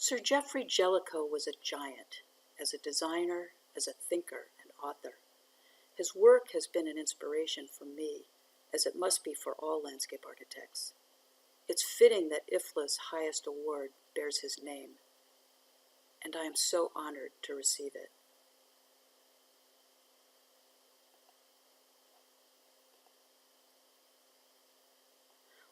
Sir Geoffrey Jellicoe was a giant, as a designer, as a thinker and author. His work has been an inspiration for me, as it must be for all landscape architects. It's fitting that IFLA's highest award bears his name, and I am so honored to receive it.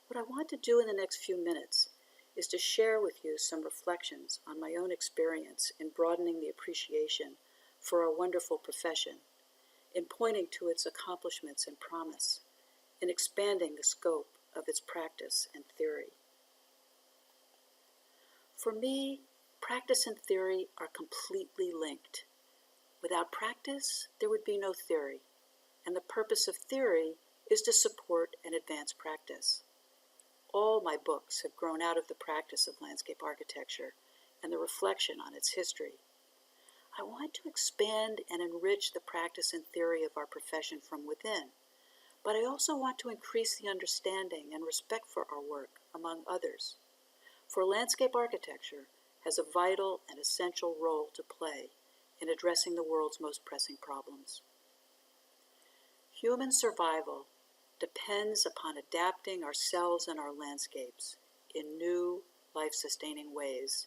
What I want to do in the next few minutes is to share with you some reflections on my own experience in broadening the appreciation for our wonderful profession, in pointing to its accomplishments and promise, in expanding the scope of its practice and theory. For me, practice and theory are completely linked. Without practice, there would be no theory, and the purpose of theory is to support and advance practice. All my books have grown out of the practice of landscape architecture and the reflection on its history. I want to expand and enrich the practice and theory of our profession from within, but I also want to increase the understanding and respect for our work among others. For landscape architecture has a vital and essential role to play in addressing the world's most pressing problems. Human survival depends upon adapting ourselves and our landscapes in new, life-sustaining ways,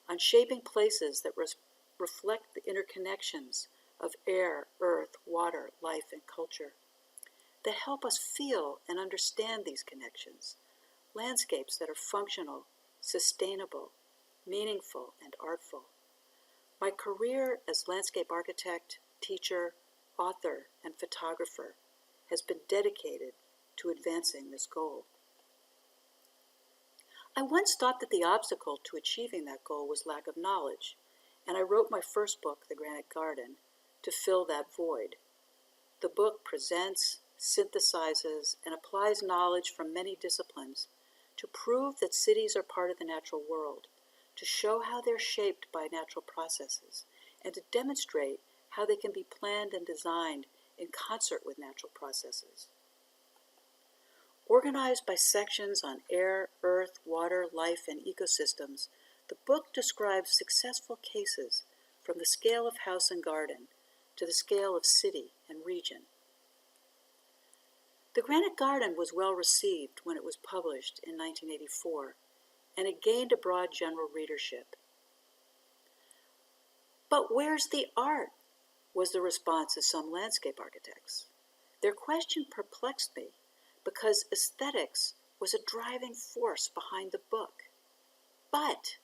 on shaping places that reflect the interconnections of air, earth, water, life, and culture, that help us feel and understand these connections, landscapes that are functional, sustainable, meaningful, and artful. My career as landscape architect, teacher, author, and photographer has been dedicated to advancing this goal. I once thought that the obstacle to achieving that goal was lack of knowledge, and I wrote my first book, The Granite Garden, to fill that void. The book presents, synthesizes, and applies knowledge from many disciplines to prove that cities are part of the natural world, to show how they're shaped by natural processes, and to demonstrate how they can be planned and designed in concert with natural processes. Organized by sections on air, earth, water, life, and ecosystems, the book describes successful cases from the scale of house and garden to the scale of city and region. The Granite Garden was well received when it was published in 1984, and it gained a broad general readership. But where's the art? Was the response of some landscape architects. Their question perplexed me because aesthetics was a driving force behind the book. But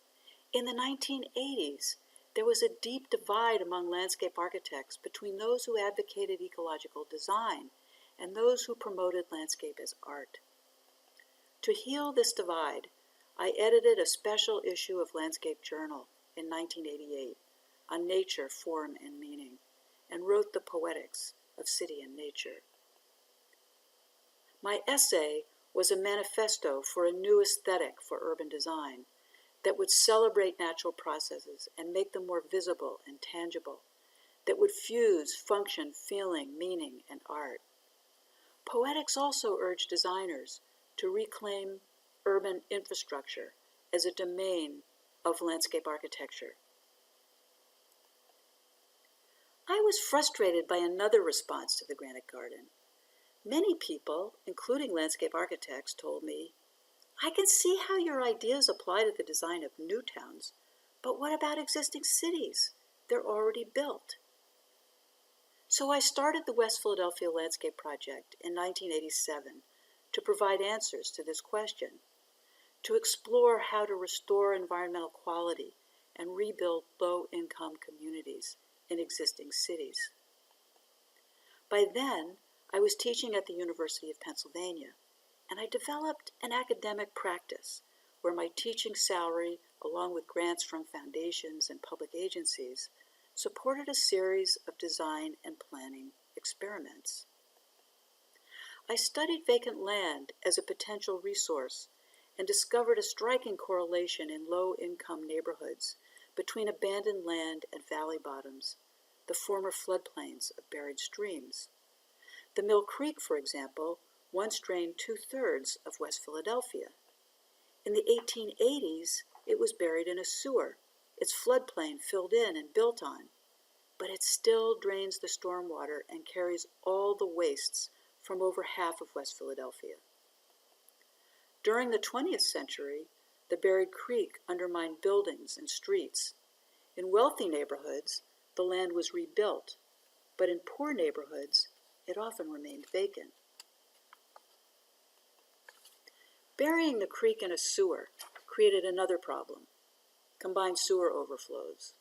in the 1980s, there was a deep divide among landscape architects between those who advocated ecological design and those who promoted landscape as art. To heal this divide, I edited a special issue of Landscape Journal in 1988 on nature, form, and meaning, and wrote the poetics of city and nature. My essay was a manifesto for a new aesthetic for urban design that would celebrate natural processes and make them more visible and tangible, that would fuse function, feeling, meaning, and art. Poetics also urged designers to reclaim urban infrastructure as a domain of landscape architecture. I was frustrated by another response to the Granite Garden. Many people, including landscape architects, told me, "I can see how your ideas apply to the design of new towns, but what about existing cities? They're already built." So I started the West Philadelphia Landscape Project in 1987 to provide answers to this question, to explore how to restore environmental quality and rebuild low-income communities in existing cities. By then, I was teaching at the University of Pennsylvania, and I developed an academic practice where my teaching salary, along with grants from foundations and public agencies, supported a series of design and planning experiments. I studied vacant land as a potential resource and discovered a striking correlation in low-income neighborhoods between abandoned land and valley bottoms, the former floodplains of buried streams. The Mill Creek, for example, once drained 2/3 of West Philadelphia. In the 1880s, It was buried in a sewer, its floodplain filled in and built on, but it still drains the stormwater and carries all the wastes from over half of West Philadelphia. During the 20th century, the buried creek undermined buildings and streets. In wealthy neighborhoods, the land was rebuilt, but in poor neighborhoods, it often remained vacant. Burying the creek in a sewer created another problem: combined sewer overflows.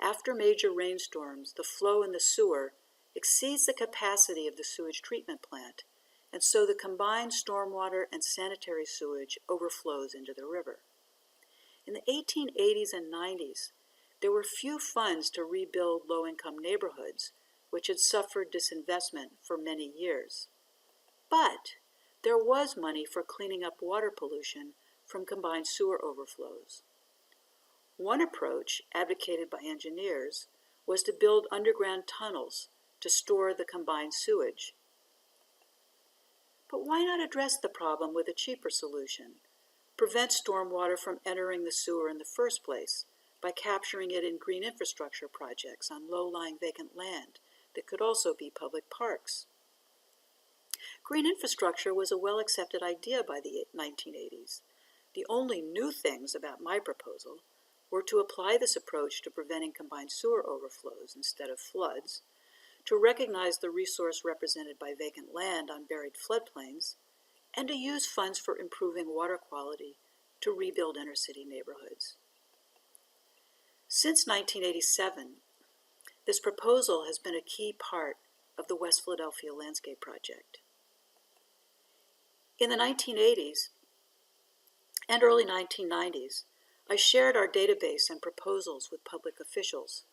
After major rainstorms, the flow in the sewer exceeds the capacity of the sewage treatment plant, and so the combined stormwater and sanitary sewage overflows into the river. In the 1880s and 90s, there were few funds to rebuild low-income neighborhoods, which had suffered disinvestment for many years. But there was money for cleaning up water pollution from combined sewer overflows. One approach, advocated by engineers, was to build underground tunnels to store the combined sewage. But why not address the problem with a cheaper solution? Prevent stormwater from entering the sewer in the first place by capturing it in green infrastructure projects on low-lying vacant land that could also be public parks. Green infrastructure was a well-accepted idea by the 1980s. The only new things about my proposal were to apply this approach to preventing combined sewer overflows instead of floods, to recognize the resource represented by vacant land on buried floodplains, and to use funds for improving water quality to rebuild inner-city neighborhoods. Since 1987, this proposal has been a key part of the West Philadelphia Landscape Project. In the 1980s and early 1990s, I shared our database and proposals with public officials.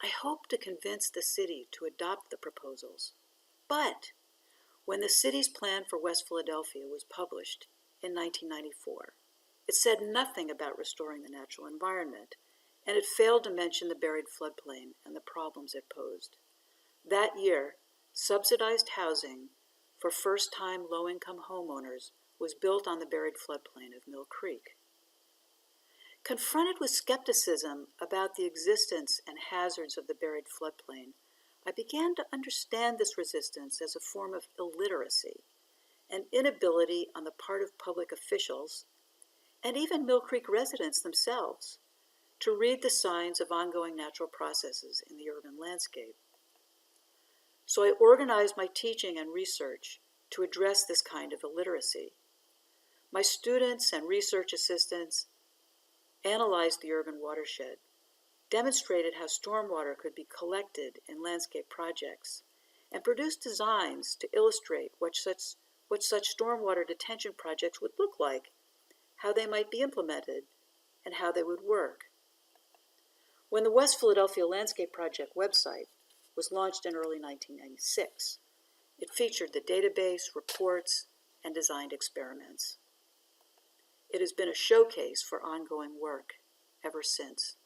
I hoped to convince the city to adopt the proposals. But when the city's plan for West Philadelphia was published in 1994, it said nothing about restoring the natural environment, and it failed to mention the buried floodplain and the problems it posed. That year, subsidized housing for first-time low-income homeowners was built on the buried floodplain of Mill Creek. Confronted with skepticism about the existence and hazards of the buried floodplain, I began to understand this resistance as a form of illiteracy, an inability on the part of public officials, and even Mill Creek residents themselves, to read the signs of ongoing natural processes in the urban landscape. So I organized my teaching and research to address this kind of illiteracy. My students and research assistants analyzed the urban watershed, demonstrated how stormwater could be collected in landscape projects, and produced designs to illustrate what such stormwater detention projects would look like, how they might be implemented, and how they would work. When the West Philadelphia Landscape Project website was launched in early 1996, it featured the database, reports, and designed experiments. It has been a showcase for ongoing work ever since.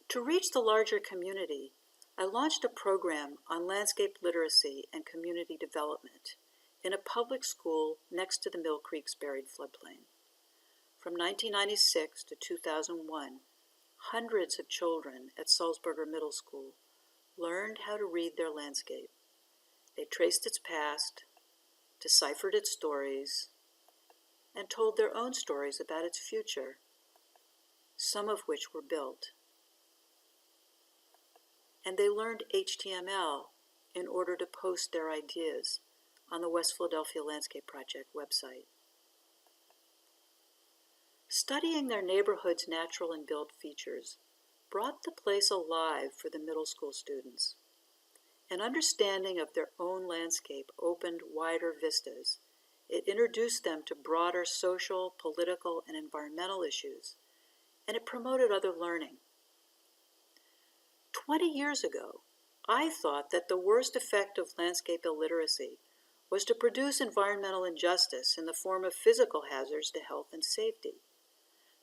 To reach the larger community, I launched a program on landscape literacy and community development in a public school next to the Mill Creek's buried floodplain. From 1996 to 2001, hundreds of children at Sulzberger Middle School learned how to read their landscape. They traced its past, deciphered its stories, and told their own stories about its future, some of which were built. And they learned HTML in order to post their ideas on the West Philadelphia Landscape Project website. Studying their neighborhood's natural and built features brought the place alive for the middle school students. An understanding of their own landscape opened wider vistas. It introduced them to broader social, political, and environmental issues, and it promoted other learning. 20 years ago, I thought that the worst effect of landscape illiteracy was to produce environmental injustice in the form of physical hazards to health and safety.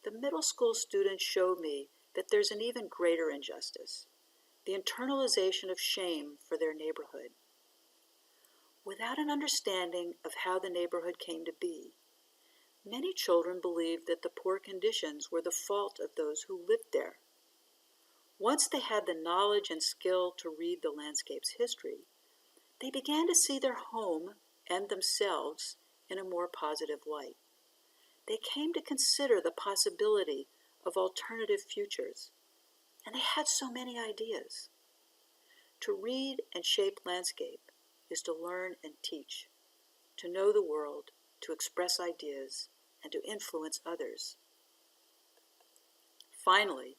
The middle school students showed me that there's an even greater injustice: the internalization of shame for their neighborhood. Without an understanding of how the neighborhood came to be, Many children believed that the poor conditions were the fault of those who lived there. Once they had the knowledge and skill to read the landscape's history, they began to see their home and themselves in a more positive light. They came to consider the possibility of alternative futures, and they had so many ideas. To read and shape landscape is to learn and teach, to know the world, to express ideas, and to influence others. Finally,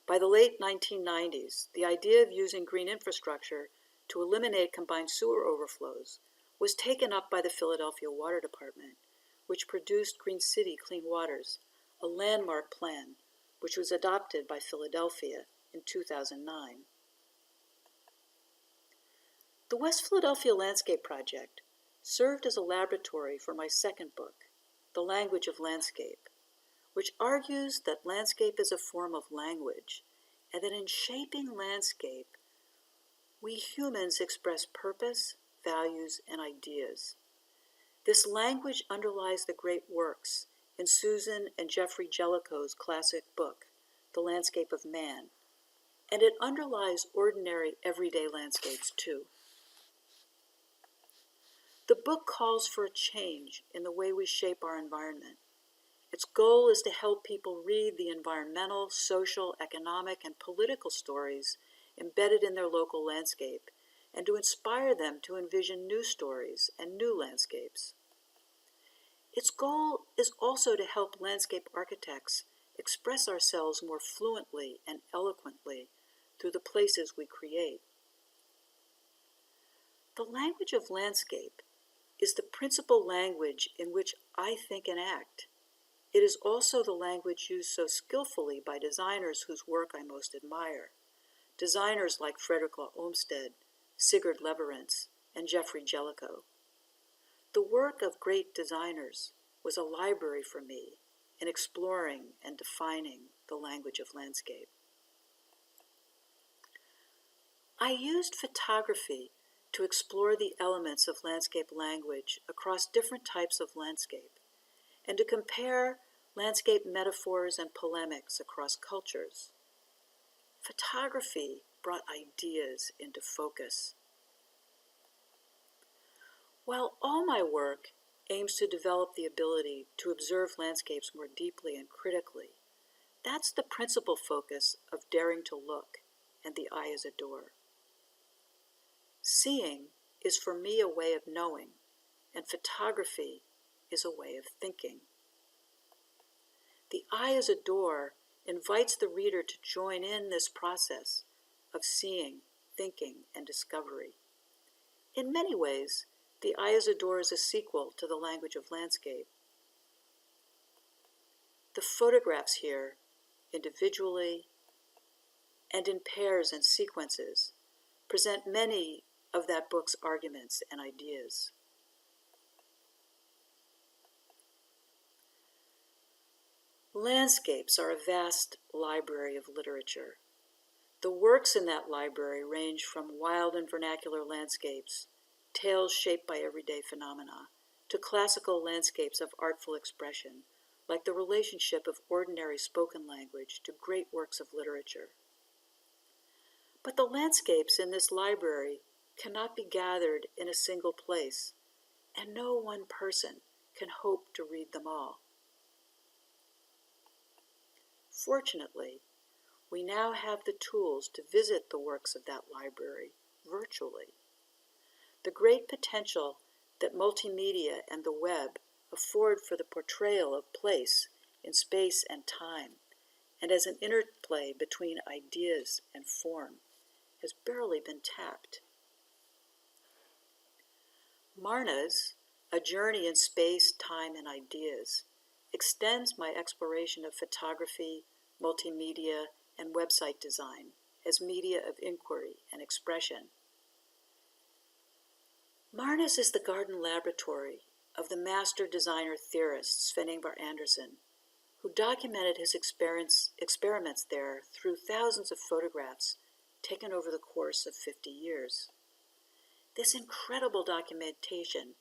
by the late 1990s, the idea of using green infrastructure to eliminate combined sewer overflows was taken up by the Philadelphia Water Department, which produced Green City Clean Waters, a landmark plan which was adopted by Philadelphia in 2009. The West Philadelphia Landscape Project served as a laboratory for my second book, The Language of Landscape, which argues that landscape is a form of language, and that in shaping landscape, we humans express purpose, values, and ideas. This language underlies the great works in Susan and Geoffrey Jellicoe's classic book, The Landscape of Man, and it underlies ordinary, everyday landscapes too. The book calls for a change in the way we shape our environment. Its goal is to help people read the environmental, social, economic, and political stories embedded in their local landscape, and to inspire them to envision new stories and new landscapes. Its goal is also to help landscape architects express ourselves more fluently and eloquently through the places we create. The language of landscape is the principal language in which I think and act. It is also the language used so skillfully by designers whose work I most admire. Designers like Frederick Law Olmsted, Sigurd Leverance, and Geoffrey Jellicoe. The work of great designers was a library for me in exploring and defining the language of landscape. I used photography to explore the elements of landscape language across different types of landscape, and to compare landscape metaphors and polemics across cultures. Photography brought ideas into focus. While all my work aims to develop the ability to observe landscapes more deeply and critically, that's the principal focus of Daring to Look and The Eye is a Door. Seeing is for me a way of knowing, and photography is a way of thinking. The Eye is a Door invites the reader to join in this process of seeing, thinking, and discovery. In many ways, The Eye is a Door is a sequel to The Language of Landscape. The photographs here, individually and in pairs and sequences, present many of that book's arguments and ideas. Landscapes are a vast library of literature. The works in that library range from wild and vernacular landscapes, tales shaped by everyday phenomena, to classical landscapes of artful expression, like the relationship of ordinary spoken language to great works of literature. But the landscapes in this library cannot be gathered in a single place, and no one person can hope to read them all. Fortunately, we now have the tools to visit the works of that library virtually. The great potential that multimedia and the web afford for the portrayal of place in space and time, and as an interplay between ideas and form, has barely been tapped. Marna's A Journey in Space, Time, and Ideas extends my exploration of photography, multimedia, and website design as media of inquiry and expression. Marna's is the garden laboratory of the master designer-theorist Sven Ingvar Andersson, who documented his experiments there through thousands of photographs taken over the course of 50 years. This incredible documentation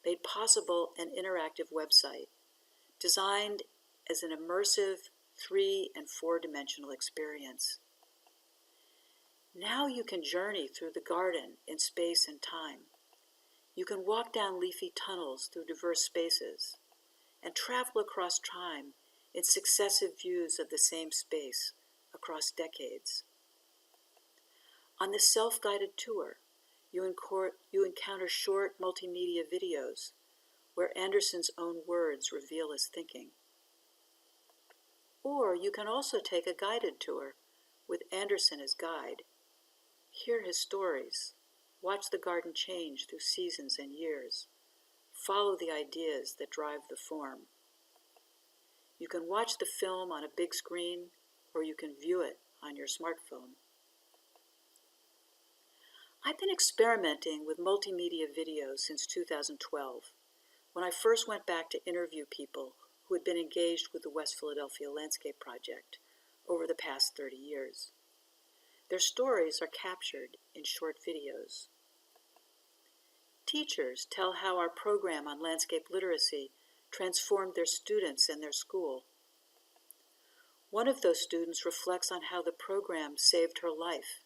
made possible an interactive website designed as an immersive 3- and 4-dimensional experience. Now you can journey through the garden in space and time. You can walk down leafy tunnels through diverse spaces and travel across time in successive views of the same space across decades. On this self-guided tour, you encounter short multimedia videos where Anderson's own words reveal his thinking. Or you can also take a guided tour with Anderson as guide, hear his stories, watch the garden change through seasons and years, follow the ideas that drive the form. You can watch the film on a big screen, or you can view it on your smartphone. I've been experimenting with multimedia videos since 2012, when I first went back to interview people who had been engaged with the West Philadelphia Landscape Project over the past 30 years. Their stories are captured in short videos. Teachers tell how our program on landscape literacy transformed their students and their school. One of those students reflects on how the program saved her life.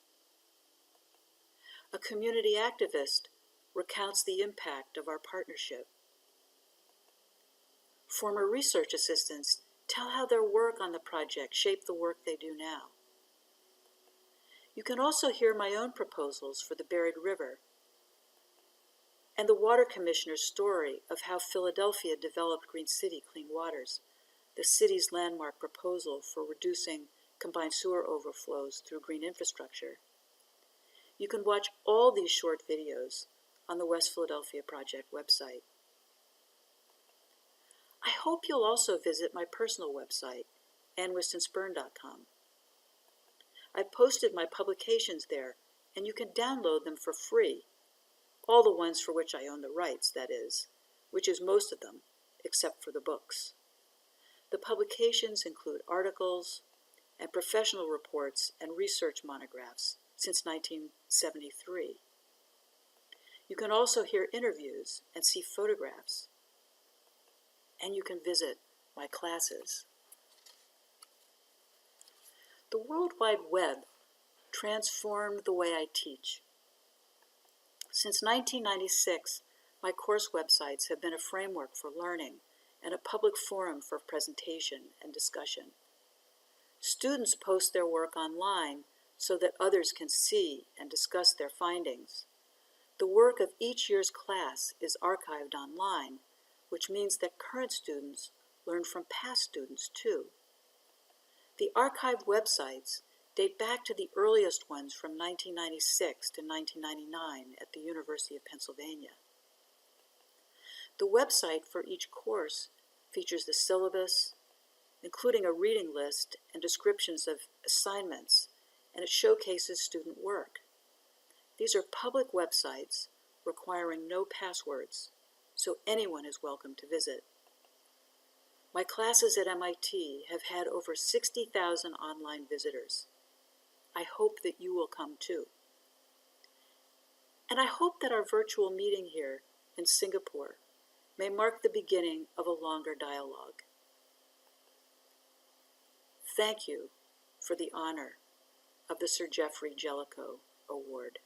A community activist recounts the impact of our partnership. Former research assistants tell how their work on the project shaped the work they do now. You can also hear my own proposals for the buried river and the Water Commissioner's story of how Philadelphia developed Green City Clean Waters, the city's landmark proposal for reducing combined sewer overflows through green infrastructure. You can watch all these short videos on the West Philadelphia Project website. I hope you'll also visit my personal website, annwhistonspirn.com. I've posted my publications there, and you can download them for free. All the ones for which I own the rights, that is, which is most of them, except for the books. The publications include articles and professional reports and research monographs since 1973. You can also hear interviews and see photographs. And you can visit my classes. The World Wide Web transformed the way I teach. Since 1996, my course websites have been a framework for learning and a public forum for presentation and discussion. Students post their work online so that others can see and discuss their findings. The work of each year's class is archived online, which means that current students learn from past students too. The archived websites date back to the earliest ones from 1996 to 1999 at the University of Pennsylvania. The website for each course features the syllabus, including a reading list and descriptions of assignments, and it showcases student work. These are public websites requiring no passwords, so anyone is welcome to visit. My classes at MIT have had over 60,000 online visitors. I hope that you will come too. And I hope that our virtual meeting here in Singapore may mark the beginning of a longer dialogue. Thank you for the honor of the Sir Geoffrey Jellicoe Award.